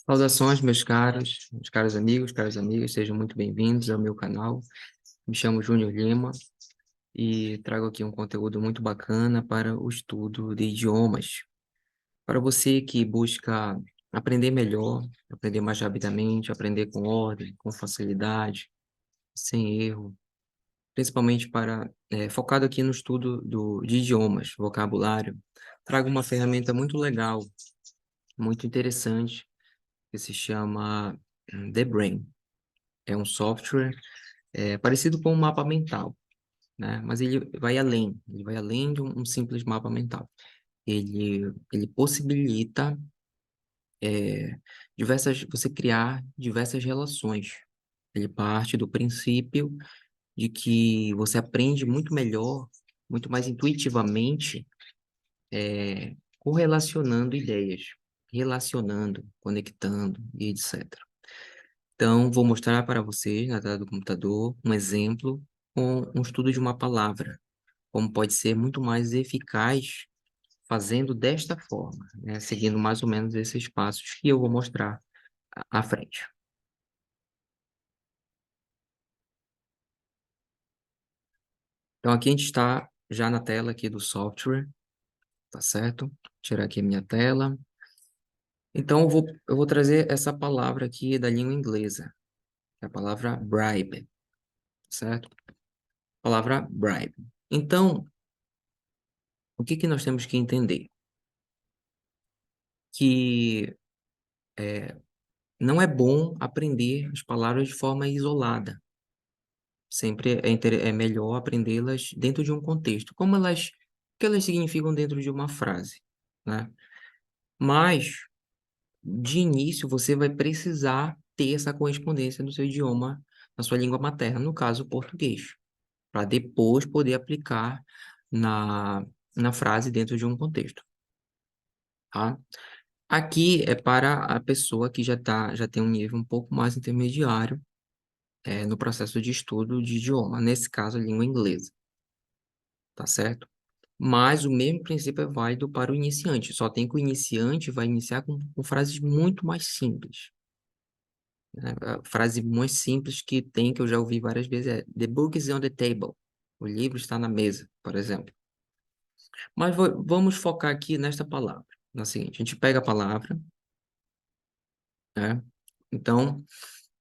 Saudações, meus caros amigos, caras amigas, sejam muito bem-vindos ao meu canal. Me chamo Júnior Lima e trago aqui um conteúdo muito bacana para o estudo de idiomas. Para você que busca aprender melhor, aprender mais rapidamente, aprender com ordem, com facilidade, sem erro, principalmente focado aqui no estudo de idiomas, vocabulário, trago uma ferramenta muito legal, muito interessante, que se chama The Brain. É um software parecido com um mapa mental, né? Mas ele vai além de um simples mapa mental. Ele possibilita você criar diversas relações. Ele parte do princípio de que você aprende muito melhor, muito mais intuitivamente, correlacionando ideias, relacionando, conectando e etc. Então, vou mostrar para vocês, na tela do computador, um exemplo com um estudo de uma palavra, como pode ser muito mais eficaz fazendo desta forma, né? Seguindo mais ou menos esses passos que eu vou mostrar à frente. Então, aqui a gente está já na tela aqui do software, tá certo? Tirar aqui a minha tela. Então, eu vou trazer essa palavra aqui da língua inglesa, que é a palavra bribe, certo? Palavra bribe. Então, o que que nós temos que entender? Que não é bom aprender as palavras de forma isolada. Sempre é melhor aprendê-las dentro de um contexto. O que elas significam dentro de uma frase, né? Mas, de início, você vai precisar ter essa correspondência no seu idioma, na sua língua materna, no caso, o português, para depois poder aplicar na, na frase dentro de um contexto, tá? Aqui é para a pessoa que já tem um nível um pouco mais intermediário, no processo de estudo de idioma, nesse caso, a língua inglesa, tá certo? Mas o mesmo princípio é válido para o iniciante, só tem que o iniciante vai iniciar com frases muito mais simples, né? A frase mais simples que tem, que eu já ouvi várias vezes, é The book is on the table. O livro está na mesa, por exemplo. Mas vamos focar aqui nesta palavra. Na seguinte, a gente pega a palavra, né? Então,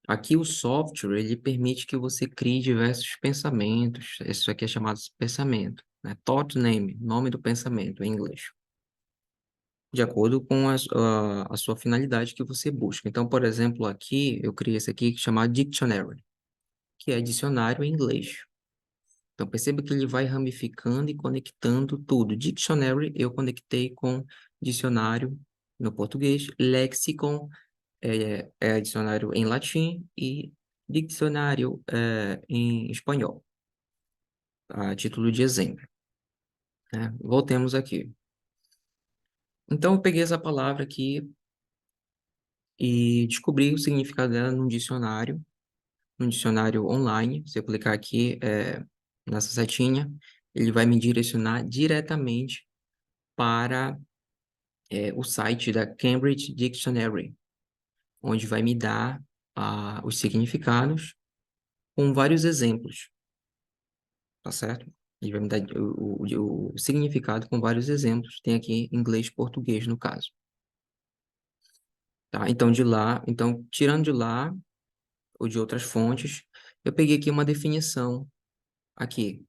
aqui o software, ele permite que você crie diversos pensamentos. Isso aqui é chamado de pensamento, né? Thought name, nome do pensamento em inglês. De acordo com a sua finalidade que você busca. Então, por exemplo, aqui eu criei esse aqui chamado Dictionary, que é dicionário em inglês. Então, perceba que ele vai ramificando e conectando tudo. Dictionary eu conectei com dicionário no português, lexicon é dicionário em latim e dicionário em espanhol, a título de exemplo, né? Voltemos aqui. Então, eu peguei essa palavra aqui e descobri o significado dela num dicionário online. Se eu clicar aqui nessa setinha, ele vai me direcionar diretamente para o site da Cambridge Dictionary, onde vai me dar os significados com vários exemplos, tá certo? Ele vai me dar o significado com vários exemplos. Tem aqui inglês e português, no caso. Tá? Então, tirando de lá, ou de outras fontes, eu peguei aqui uma definição, aqui.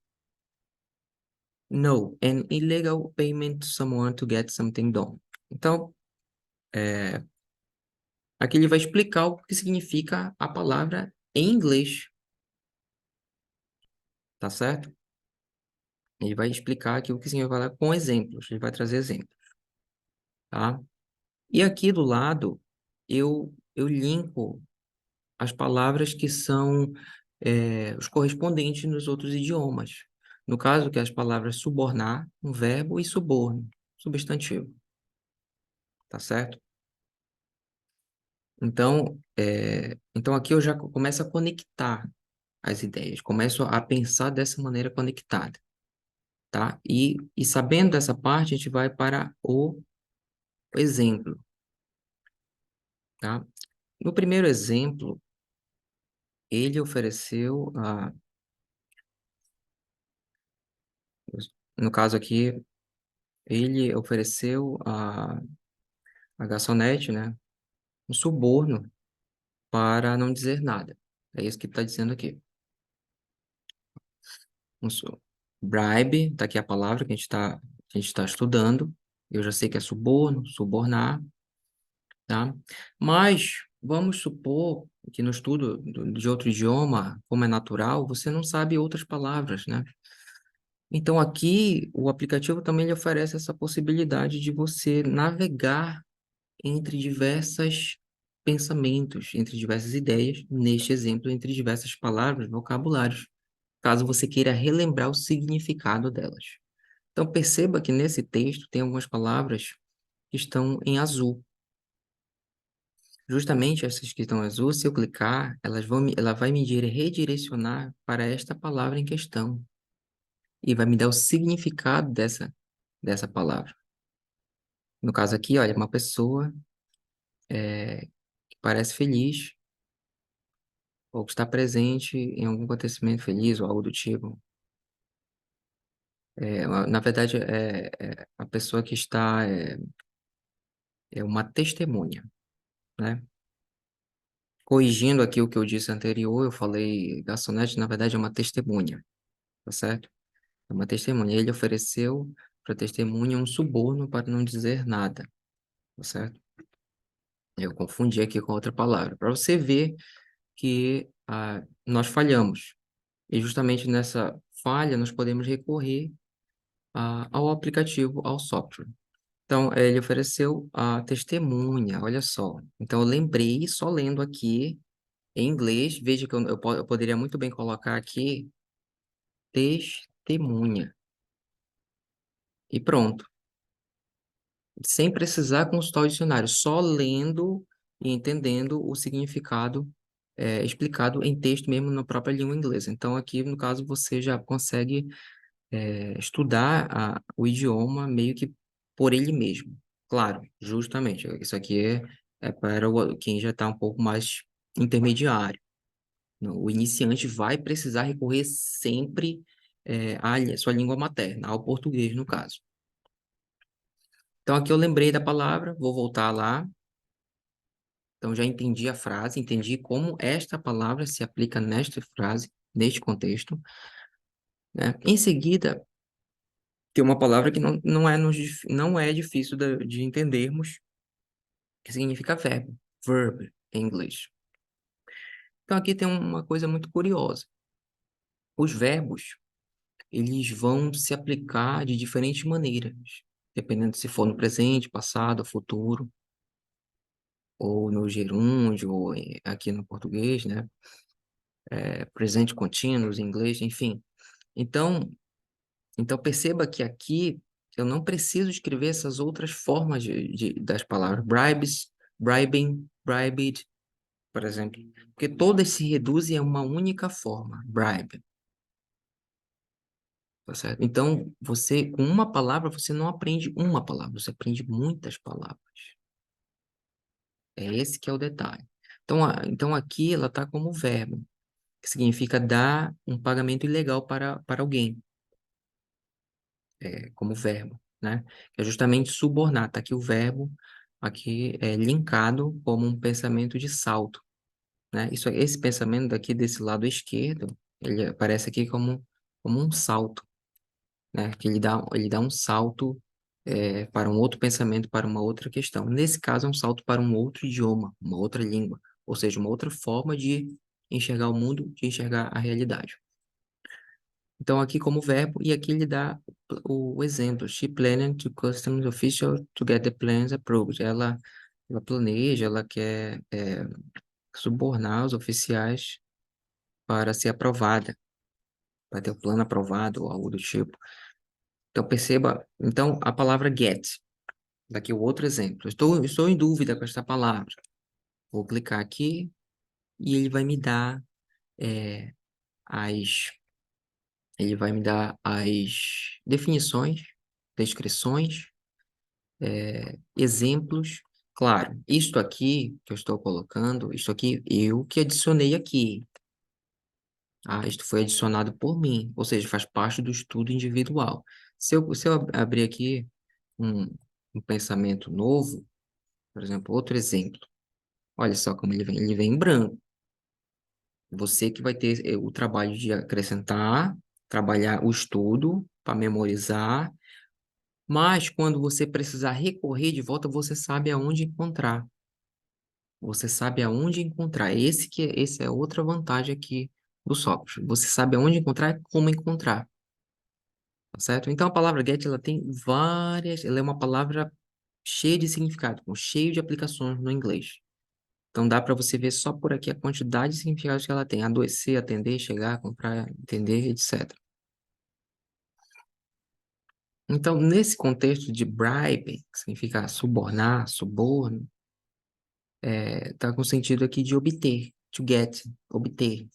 No, an illegal payment to someone to get something done. Então, aqui ele vai explicar o que significa a palavra em inglês, tá certo? Ele vai explicar aqui o que significa a palavra com exemplos, ele vai trazer exemplos, tá? E aqui do lado, eu linko as palavras que são os correspondentes nos outros idiomas. No caso, que é as palavras subornar, um verbo, e suborno, substantivo, tá certo? Então aqui eu já começo a conectar as ideias, começo a pensar dessa maneira conectada, tá? E sabendo dessa parte, a gente vai para o exemplo. tá? No primeiro exemplo, ele ofereceu no caso aqui, ele ofereceu a garçonete, né, um suborno para não dizer nada. É isso que está dizendo aqui. Um bribe, tá aqui a palavra que a gente tá estudando. Eu já sei que é suborno, subornar, tá? Mas vamos supor que no estudo de outro idioma, como é natural, você não sabe outras palavras, né? Então aqui o aplicativo também lhe oferece essa possibilidade de você navegar entre diversos pensamentos, entre diversas ideias, neste exemplo, entre diversas palavras, vocabulários, caso você queira relembrar o significado delas. Então perceba que nesse texto tem algumas palavras que estão em azul. Justamente essas que estão em azul, se eu clicar, ela vai me redirecionar para esta palavra em questão e vai me dar o significado dessa palavra. No caso aqui, olha, uma pessoa que parece feliz ou que está presente em algum acontecimento feliz ou algo do tipo. Na verdade, a pessoa que está é uma testemunha, né? Corrigindo aqui o que eu disse anterior, eu falei garçonete, na verdade é uma testemunha, tá certo? É uma testemunha. Ele ofereceu para a testemunha um suborno para não dizer nada, tá certo? Eu confundi aqui com outra palavra. Para você ver que nós falhamos. E justamente nessa falha, nós podemos recorrer ao aplicativo, ao software. Então, ele ofereceu a testemunha, olha só. Então, eu lembrei, só lendo aqui em inglês, veja que eu poderia muito bem colocar aqui testemunha. E pronto. Sem precisar consultar o dicionário, só lendo e entendendo o significado explicado em texto mesmo na própria língua inglesa. Então, aqui, no caso, você já consegue estudar o idioma meio que por ele mesmo. Claro, justamente. Isso aqui é para quem já está um pouco mais intermediário. O iniciante vai precisar recorrer sempre à sua língua materna, ao português, no caso. Então, aqui eu lembrei da palavra, vou voltar lá. Então, já entendi a frase, entendi como esta palavra se aplica nesta frase, neste contexto, né? Em seguida, tem uma palavra que não é difícil de entendermos, que significa verbo, verb em inglês. Então, aqui tem uma coisa muito curiosa. Os verbos, eles vão se aplicar de diferentes maneiras, dependendo se for no presente, passado, futuro, ou no gerúndio, ou aqui no português, né? Presente contínuo, em inglês, enfim. Então, perceba que aqui eu não preciso escrever essas outras formas das palavras bribes, bribing, bribed, por exemplo, porque todas se reduzem a uma única forma, bribe, tá certo? Então, você, com uma palavra, você não aprende uma palavra, você aprende muitas palavras. É esse que é o detalhe. Então, então aqui ela está como verbo, que significa dar um pagamento ilegal para alguém. Como verbo, né? Que é justamente subornar. Está aqui o verbo, aqui é linkado como um pensamento de salto, né? Esse pensamento daqui desse lado esquerdo, ele aparece aqui como um salto, né? Que ele dá um salto para um outro pensamento, para uma outra questão. Nesse caso, é um salto para um outro idioma, uma outra língua, ou seja, uma outra forma de enxergar o mundo, de enxergar a realidade. Então, aqui como verbo, e aqui ele dá o exemplo. She planned to customs official to get the plans approved. Ela planeja, ela quer subornar os oficiais para ser aprovada, para ter o plano aprovado ou algo do tipo. Então, perceba, então, a palavra get. Daqui o outro exemplo. Estou em dúvida com esta palavra. Vou clicar aqui e é, as, ele vai me dar as definições, descrições, exemplos Claro, isto aqui que eu estou colocando, isto aqui eu que adicionei aqui. Ah, isto foi adicionado por mim, ou seja, faz parte do estudo individual. Se eu abrir aqui um, um pensamento novo, por exemplo, outro exemplo, olha só como ele vem em branco. Você que vai ter o trabalho de acrescentar, trabalhar o estudo para memorizar, mas quando você precisar recorrer de volta, você sabe aonde encontrar. Você sabe aonde encontrar. Esse é outra vantagem aqui do software. Você sabe aonde encontrar e como encontrar, tá certo? Então a palavra get ela tem várias, ela é uma palavra cheia de significado, cheio de aplicações no inglês. Então dá para você ver só por aqui a quantidade de significados que ela tem. Adoecer, atender, chegar, comprar, entender, etc. Então, nesse contexto de bribe, que significa subornar, suborno, tá com sentido aqui de obter, to get, obter,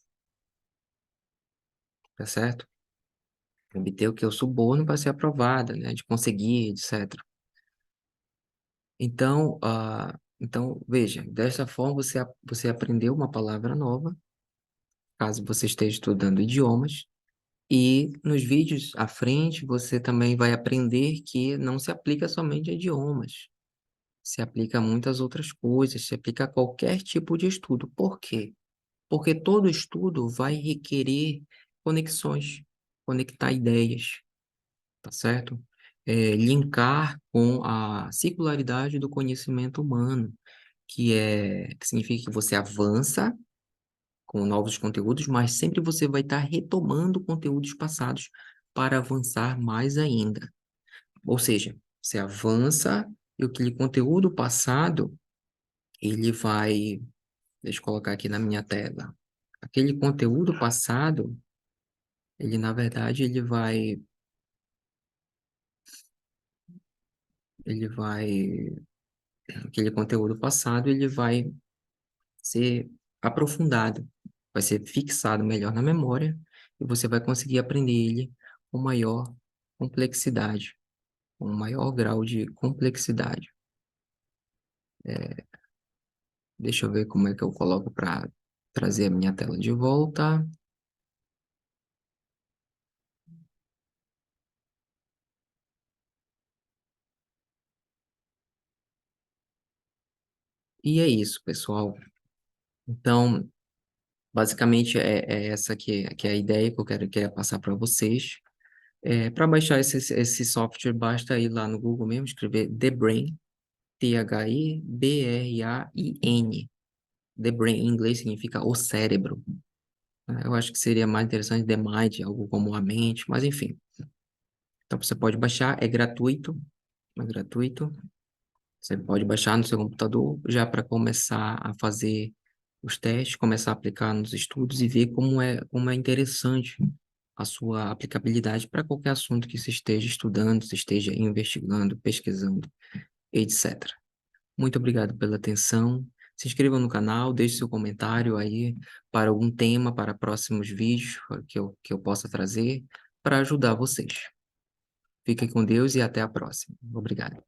tá certo? Obter o que? O suborno para ser aprovada, né? De conseguir, etc. Então, veja, dessa forma você aprendeu uma palavra nova, caso você esteja estudando idiomas, e nos vídeos à frente você também vai aprender que não se aplica somente a idiomas, se aplica a muitas outras coisas, se aplica a qualquer tipo de estudo. Por quê? Porque todo estudo vai requerer conexões, conectar ideias, tá certo? Linkar com a circularidade do conhecimento humano, que significa que você avança com novos conteúdos, mas sempre você vai estar retomando conteúdos passados para avançar mais ainda. Ou seja, você avança e aquele conteúdo passado, ele vai, deixa eu colocar aqui na minha tela. Aquele conteúdo passado, ele na verdade, ele vai, aquele conteúdo passado, ele vai ser aprofundado, vai ser fixado melhor na memória e você vai conseguir aprender ele com maior complexidade, com maior grau de complexidade. Deixa eu ver como é que eu coloco para trazer a minha tela de volta. E é isso, pessoal. Então, basicamente é essa que é a ideia que eu queria passar para vocês. Para baixar esse software, basta ir lá no Google mesmo, escrever The Brain, THEBRAIN. The Brain em inglês significa o cérebro, né? Eu acho que seria mais interessante The Mind, algo como a mente, mas enfim. Então você pode baixar, é gratuito, é gratuito. Você pode baixar no seu computador já para começar a fazer os testes, começar a aplicar nos estudos e ver como é interessante a sua aplicabilidade para qualquer assunto que você esteja estudando, se esteja investigando, pesquisando, etc. Muito obrigado pela atenção. Se inscreva no canal, deixe seu comentário aí para algum tema, para próximos vídeos que eu possa trazer para ajudar vocês. Fiquem com Deus e até a próxima. Obrigado.